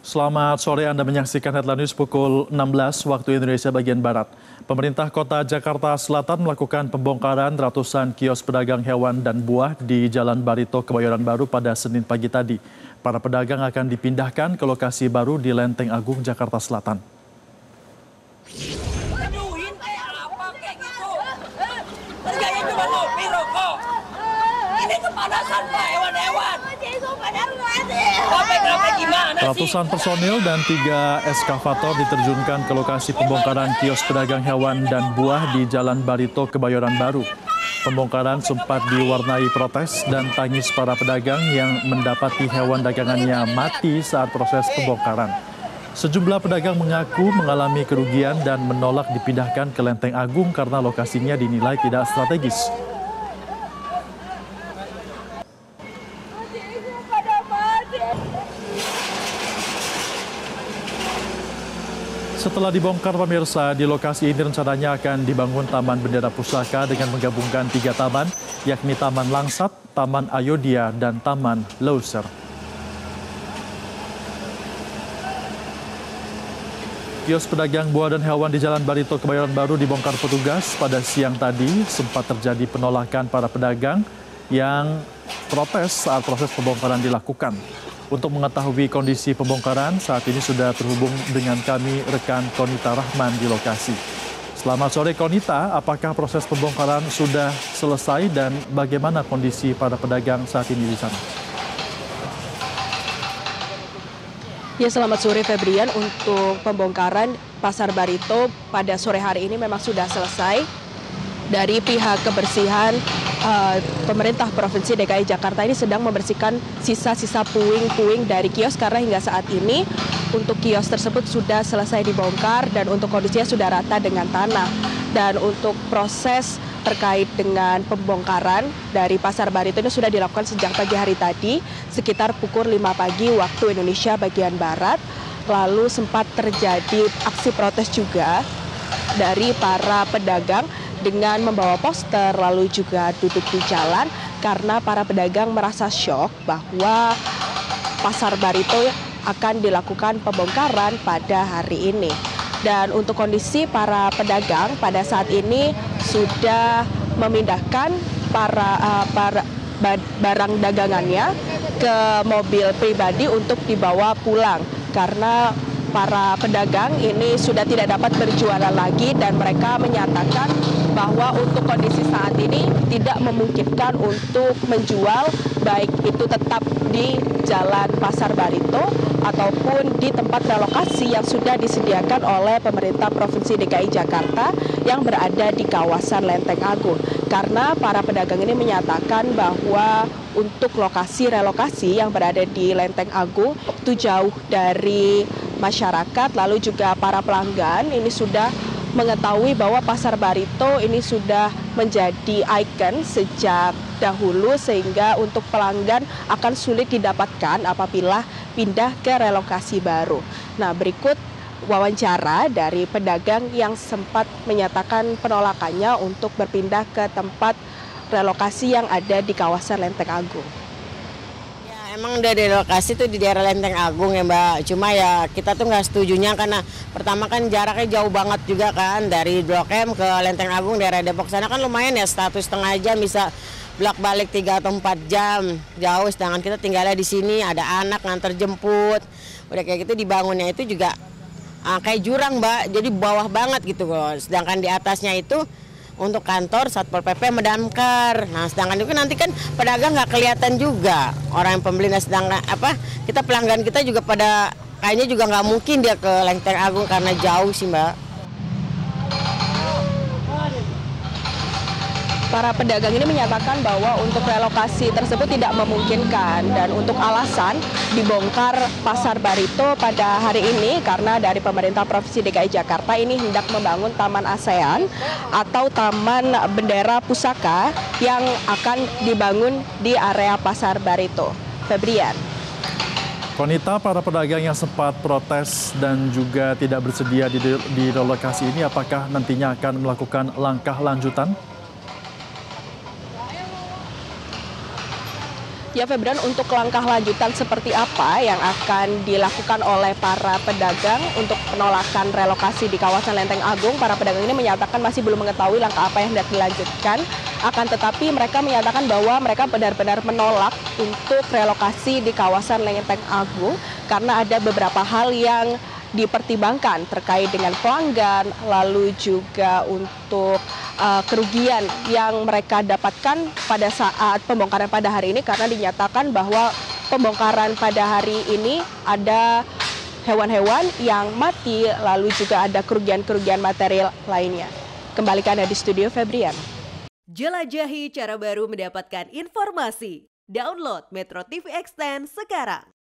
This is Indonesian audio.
Selamat sore, Anda menyaksikan Headline News pukul 16 waktu Indonesia bagian Barat. Pemerintah Kota Jakarta Selatan melakukan pembongkaran ratusan kios pedagang hewan dan buah di Jalan Barito, Kebayoran Baru pada Senin pagi tadi. Para pedagang akan dipindahkan ke lokasi baru di Lenteng Agung, Jakarta Selatan. Ratusan personil dan 3 eskavator diterjunkan ke lokasi pembongkaran kios pedagang hewan dan buah di Jalan Barito, Kebayoran Baru. Pembongkaran sempat diwarnai protes dan tangis para pedagang yang mendapati hewan dagangannya mati saat proses pembongkaran. Sejumlah pedagang mengaku mengalami kerugian dan menolak dipindahkan ke Lenteng Agung karena lokasinya dinilai tidak strategis. Setelah dibongkar pemirsa, di lokasi ini rencananya akan dibangun Taman Bendera Pusaka dengan menggabungkan 3 taman, yakni Taman Langsat, Taman Ayodhya, dan Taman Leuser. Kios pedagang buah dan hewan di Jalan Barito, Kebayoran Baru dibongkar petugas pada siang tadi. Sempat terjadi penolakan para pedagang yang protes saat proses pembongkaran dilakukan. Untuk mengetahui kondisi pembongkaran, saat ini sudah terhubung dengan kami rekan Konita Rahman di lokasi. Selamat sore Konita, apakah proses pembongkaran sudah selesai dan bagaimana kondisi para pedagang saat ini di sana? Ya, selamat sore Febrian. Untuk pembongkaran Pasar Barito pada sore hari ini memang sudah selesai. Dari pihak kebersihan, pemerintah Provinsi DKI Jakarta ini sedang membersihkan sisa-sisa puing-puing dari kios karena hingga saat ini untuk kios tersebut sudah selesai dibongkar dan untuk kondisinya sudah rata dengan tanah. Dan untuk proses terkait dengan pembongkaran dari Pasar Barito ini sudah dilakukan sejak pagi hari tadi sekitar pukul 5 pagi waktu Indonesia bagian Barat. Lalu sempat terjadi aksi protes juga dari para pedagang dengan membawa poster lalu juga duduk di jalan karena para pedagang merasa syok bahwa Pasar Barito akan dilakukan pembongkaran pada hari ini. Dan untuk kondisi para pedagang pada saat ini sudah memindahkan barang dagangannya ke mobil pribadi untuk dibawa pulang karena para pedagang ini sudah tidak dapat berjualan lagi dan mereka menyatakan bahwa untuk kondisi saat ini tidak memungkinkan untuk menjual baik itu tetap di Jalan Pasar Barito ataupun di tempat relokasi yang sudah disediakan oleh pemerintah Provinsi DKI Jakarta yang berada di kawasan Lenteng Agung. Karena para pedagang ini menyatakan bahwa untuk lokasi relokasi yang berada di Lenteng Agung itu jauh dari masyarakat, lalu juga para pelanggan ini sudah mengetahui bahwa Pasar Barito ini sudah menjadi ikon sejak dahulu sehingga untuk pelanggan akan sulit didapatkan apabila pindah ke relokasi baru. Nah, berikut wawancara dari pedagang yang sempat menyatakan penolakannya untuk berpindah ke tempat relokasi yang ada di kawasan Lenteng Agung. Emang udah direlokasi tuh di daerah Lenteng Agung ya Mbak, cuma ya kita tuh nggak setujunya karena pertama kan jaraknya jauh banget juga kan dari Blok M ke Lenteng Agung daerah Depok sana kan lumayan ya 1,5 jam bisa bolak-balik 3 atau 4 jam jauh, sedangkan kita tinggalnya di sini ada anak nganter jemput, udah kayak gitu dibangunnya itu juga kayak jurang Mbak, jadi bawah banget gitu loh, sedangkan di atasnya itu untuk kantor Satpol PP Medamkar. Nah, sedangkan itu nanti kan pedagang nggak kelihatan juga orang yang pembeli. Nah, sedangkan kita pelanggan kita juga pada kayaknya juga nggak mungkin dia ke Lenteng Agung karena jauh sih Mbak. Para pedagang ini menyatakan bahwa untuk relokasi tersebut tidak memungkinkan dan untuk alasan dibongkar Pasar Barito pada hari ini karena dari pemerintah Provinsi DKI Jakarta ini hendak membangun Taman ASEAN atau Taman Bendera Pusaka yang akan dibangun di area Pasar Barito. Febrian. Konita, para pedagang yang sempat protes dan juga tidak bersedia di relokasi ini apakah nantinya akan melakukan langkah lanjutan? Ya Febrian, untuk langkah lanjutan seperti apa yang akan dilakukan oleh para pedagang untuk penolakan relokasi di kawasan Lenteng Agung? Para pedagang ini menyatakan masih belum mengetahui langkah apa yang hendak dilanjutkan. Akan tetapi mereka menyatakan bahwa mereka benar-benar menolak untuk relokasi di kawasan Lenteng Agung karena ada beberapa hal yang dipertimbangkan terkait dengan pelanggan, lalu juga untuk kerugian yang mereka dapatkan pada saat pembongkaran pada hari ini, karena dinyatakan bahwa pembongkaran pada hari ini ada hewan-hewan yang mati, lalu juga ada kerugian-kerugian material lainnya. Kembalikan di studio, Febrian. Jelajahi cara baru mendapatkan informasi. Download Metro TV Extend sekarang.